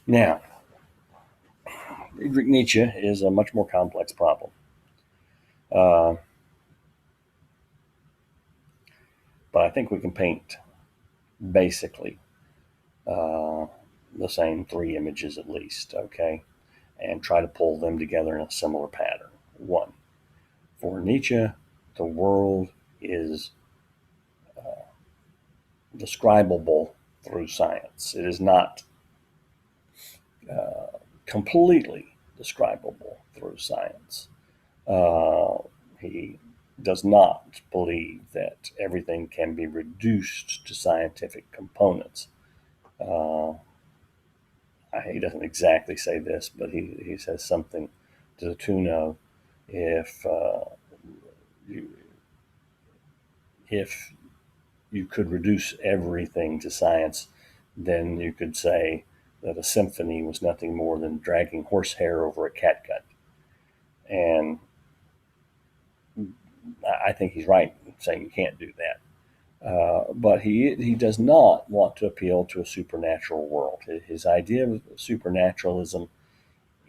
Now, Friedrich Nietzsche is a much more complex problem. Uh, but I think we can paint basically uh, the same three images at least, okay, and try to pull them together in a similar pattern. One, for Nietzsche, the world is describable through science. It is not completely describable through science. Uh, he does not believe that everything can be reduced to scientific components. Uh, he doesn't exactly say this, but he says something to the tune of if you, if you could reduce everything to science, then you could say that a symphony was nothing more than dragging horsehair over a catgut. And I think he's right in saying you can't do that. But he does not want to appeal to a supernatural world. His idea of supernaturalism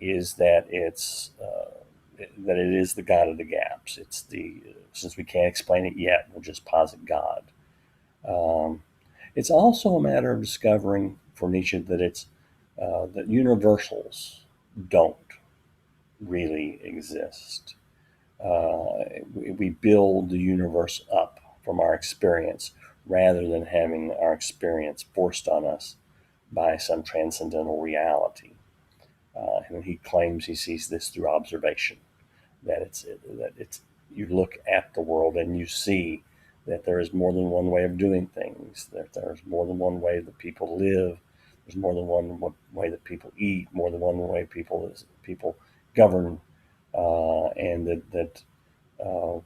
is that that it is the God of the gaps. It's the since we can't explain it yet, we'll just posit God. Um, it's also a matter of discovering for Nietzsche that it's that universals don't really exist. We build the universe up from our experience rather than having our experience forced on us by some transcendental reality. And he claims he sees this through observation, that it's you look at the world and you see that there is more than one way of doing things, that there's more than one way that people live, there's more than one way that people eat, more than one way people govern, and that uh,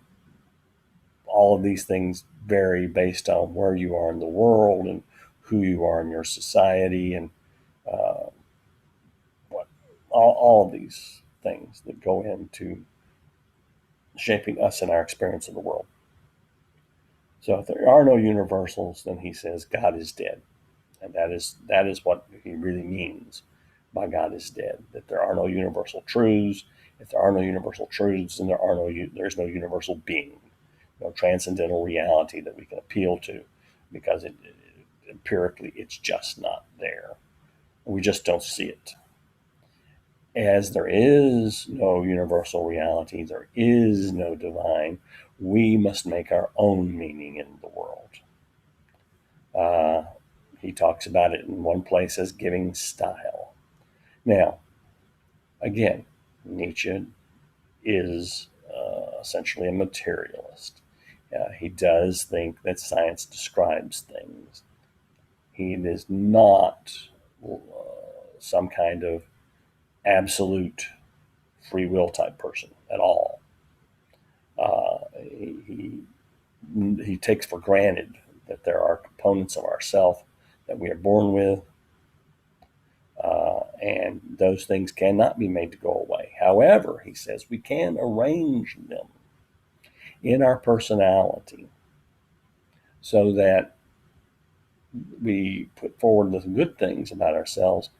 all of these things vary based on where you are in the world and who you are in your society and uh, what all of these things that go into shaping us and our experience of the world. So if there are no universals, then he says God is dead, and that is what he really means by God is dead. That there are no universal truths. If there are no universal truths, then there's no universal being, no transcendental reality that we can appeal to, because empirically it's just not there. We just don't see it. As there is no universal reality, there is no divine, we must make our own meaning in the world. Uh, he talks about it in one place as giving style. Now, again, Nietzsche is essentially a materialist. He does think that science describes things. He is not some kind of absolute free will type person at all. He takes for granted that there are components of ourself that we are born with, and those things cannot be made to go away. However, he says we can arrange them in our personality so that we put forward the good things about ourselves,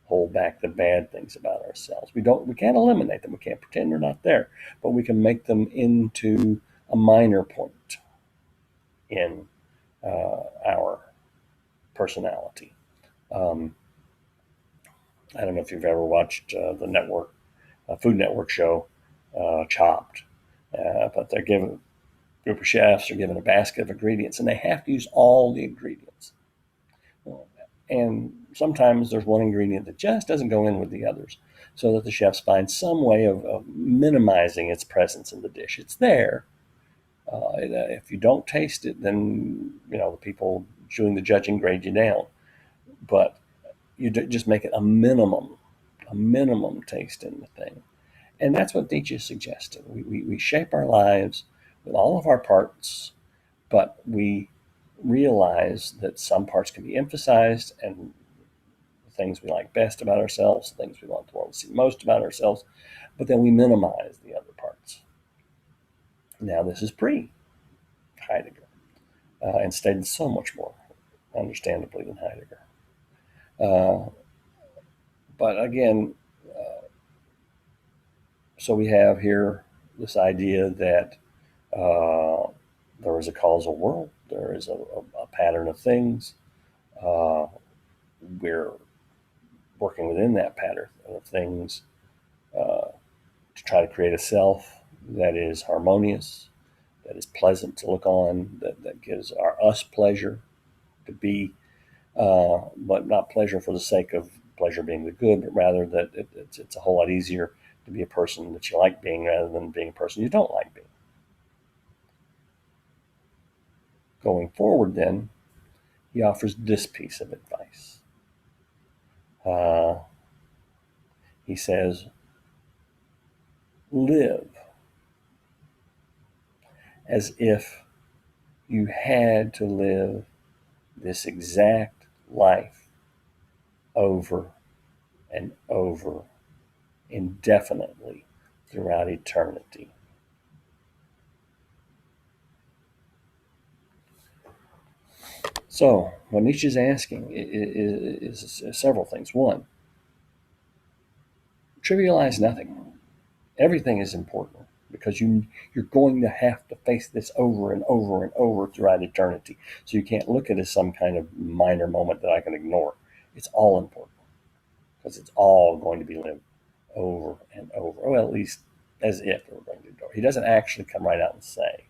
hold back the bad things about ourselves. We can't eliminate them. We can't pretend they're not there, but we can make them into a minor point in our personality. Um, I don't know if you've ever watched the network, Food Network show, Chopped, but they're given a group of chefs are given a basket of ingredients, and they have to use all the ingredients. And sometimes there's one ingredient that just doesn't go in with the others, so that the chefs find some way of minimizing its presence in the dish. It's there. If you don't taste it, then the people doing the judging grade you down. But you just make it a minimum taste in the thing. And that's what Nietzsche is suggesting. We shape our lives with all of our parts, but we realize that some parts can be emphasized, and the things we like best about ourselves, the things we want the world to see most about ourselves, but then we minimize the other parts. Now, this is pre Heidegger, and stated so much more understandably than Heidegger. Uh, But again, so we have here this idea that uh, there is a causal world, there is a pattern of things. Uh, we're working within that pattern of things uh, to try to create a self that is harmonious, that is pleasant to look on, that gives us pleasure to be, but not pleasure for the sake of pleasure being the good, but rather that it's a whole lot easier to be a person that you like being rather than being a person you don't like being. Going forward, then, he offers this piece of advice. Uh, he says, live as if you had to live this exact life over and over indefinitely throughout eternity. So, what Nietzsche is asking is several things. One, trivialize nothing. Everything is important because you're going to have to face this over and over and over throughout eternity. So you can't look at it as some kind of minor moment that I can ignore. It's all important because it's all going to be lived over and over. Well, at least as if we're going to do it. He doesn't actually come right out and say.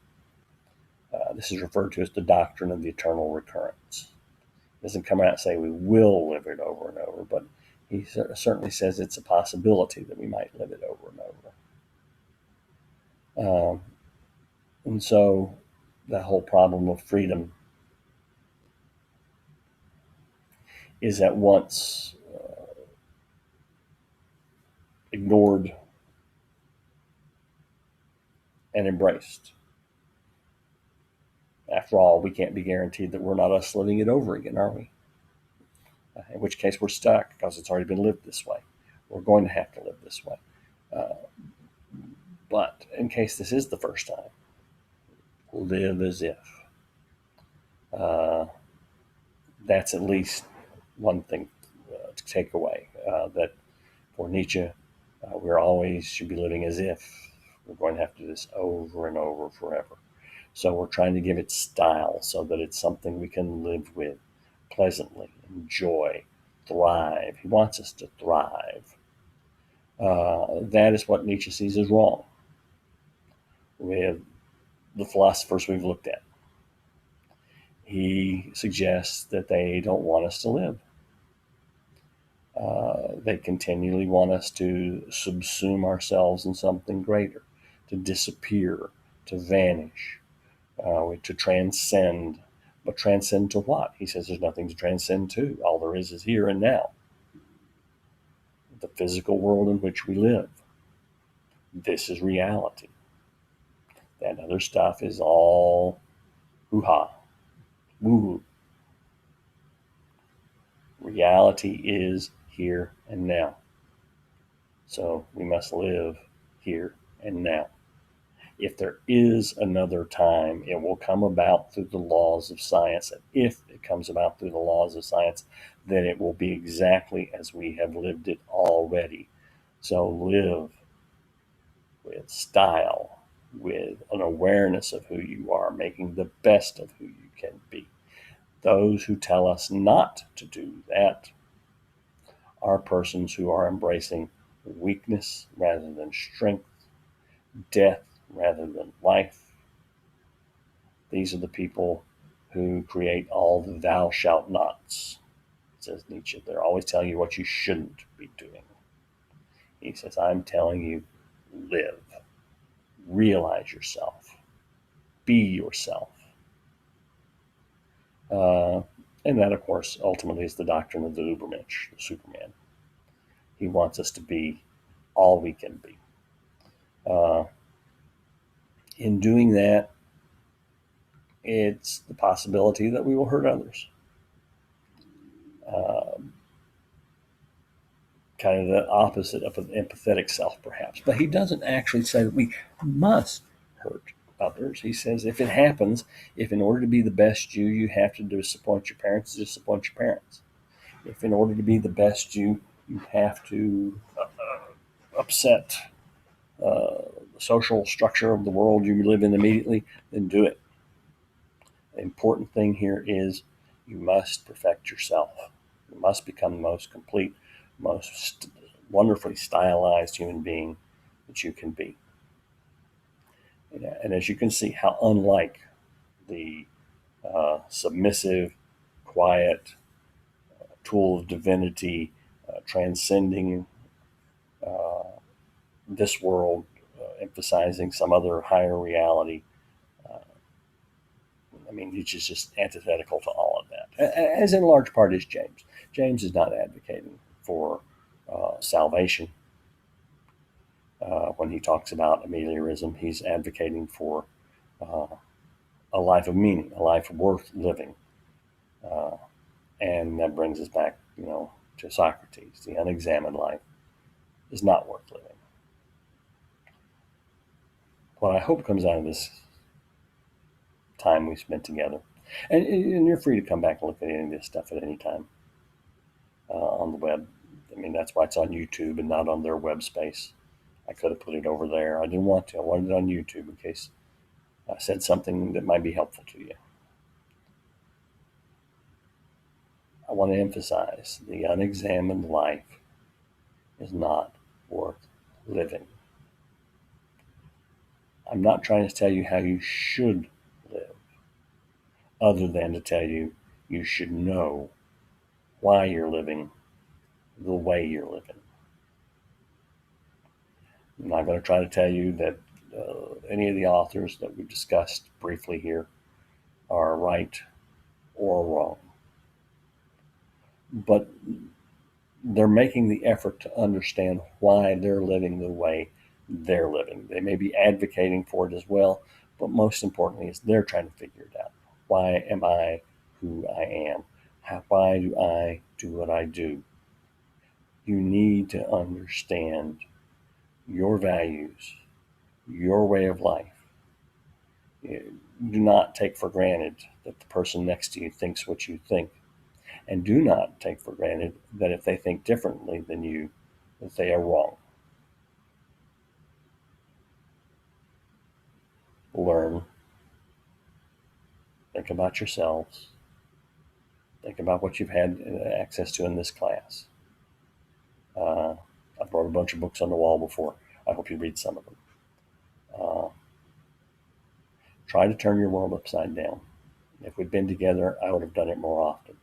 This is referred to as the doctrine of the eternal recurrence. He doesn't come out and say we will live it over and over, but he certainly says it's a possibility that we might live it over and over. And so that whole problem of freedom is at once ignored and embraced. After all, we can't be guaranteed that we're not us living it over again, are we? In which case we're stuck because it's already been lived this way. We're going to have to live this way. Uh, but in case this is the first time, live as if. Uh, that's at least one thing to take away. That for Nietzsche, we're always should be living as if we're going to have to do this over and over forever. So we're trying to give it style so that it's something we can live with pleasantly, enjoy, thrive. He wants us to thrive. That is what Nietzsche sees as wrong with the philosophers we've looked at. He suggests that they don't want us to live. They continually want us to subsume ourselves in something greater, to disappear, to vanish, to transcend. But transcend to what? He says there's nothing to transcend to. All there is here and now. The physical world in which we live. This is reality. That other stuff is all hoo-ha, woo-hoo. Reality is here and now. So we must live here and now. If there is another time, it will come about through the laws of science. And if it comes about through the laws of science, then it will be exactly as we have lived it already. So live with style, with an awareness of who you are, making the best of who you can be. Those who tell us not to do that are persons who are embracing weakness rather than strength, death rather than life. These are the people who create all the thou shalt nots, says Nietzsche. They're always telling you what you shouldn't be doing. He says, I'm telling you, live, realize yourself, be yourself. And that, of course, ultimately is the doctrine of the Ubermensch, the Superman. He wants us to be all we can be. In doing that, it's the possibility that we will hurt others. Kind of the opposite of an empathetic self, perhaps. But he doesn't actually say that we must hurt others. He says if it happens, if in order to be the best you have to disappoint your parents, disappoint your parents. If in order to be the best you you have to upset the social structure of the world you live in immediately, then do it. The important thing here is you must perfect yourself. You must become the most complete, most wonderfully stylized human being that you can be. And as you can see, how unlike the submissive, quiet tool of divinity, transcending uh, this world, emphasizing some other higher reality. Uh, I mean, Nietzsche is just antithetical to all of that, as in large part is James. James is not advocating for salvation. When he talks about ameliorism, he's advocating for uh, a life of meaning, a life worth living. Uh, and that brings us back, to Socrates. The unexamined life is not worth living. What I hope comes out of this time we spent together, and you're free to come back and look at any of this stuff at any time on the web. I mean, that's why it's on YouTube and not on their web space. I could have put it over there. I didn't want to. I wanted it on YouTube in case I said something that might be helpful to you. I want to emphasize the unexamined life is not worth living. I'm not trying to tell you how you should live, other than to tell you you should know why you're living the way you're living. I'm not going to try to tell you that any of the authors that we've discussed briefly here are right or wrong, but they're making the effort to understand why they're living the way they're living. They may be advocating for it as well, but most importantly is they're trying to figure it out. Why am I who I am? Why do I do what I do? You need to understand your values, your way of life. Do not take for granted that the person next to you thinks what you think. And do not take for granted that if they think differently than you, that they are wrong. Learn. Think about yourselves. Think about what you've had access to in this class. I've brought a bunch of books on the wall before. I hope you read some of them. Uh, Try to turn your world upside down. If we'd been together, I would have done it more often.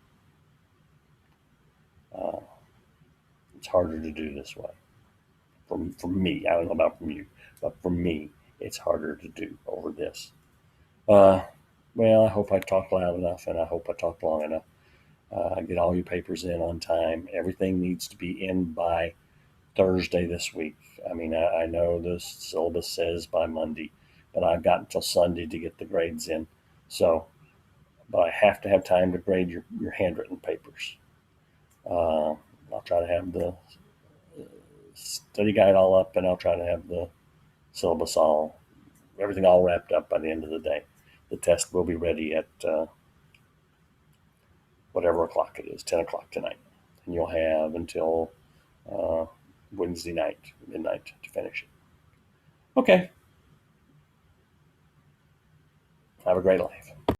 Uh, it's harder to do this way. From me, I don't know about from you, but for me, it's harder to do over this. Uh, well, I hope I talk loud enough, and I hope I talk long enough. Get all your papers in on time. Everything needs to be in by Thursday this week. I mean, I know the syllabus says by Monday, but I've got until Sunday to get the grades in. So, but I have to have time to grade your handwritten papers. Uh, I'll try to have the study guide all up, and I'll try to have the syllabus everything all wrapped up by the end of the day. The test will be ready at whatever o'clock it is, 10 o'clock tonight. And you'll have until uh, Wednesday night, midnight, to finish it. Okay. Have a great life.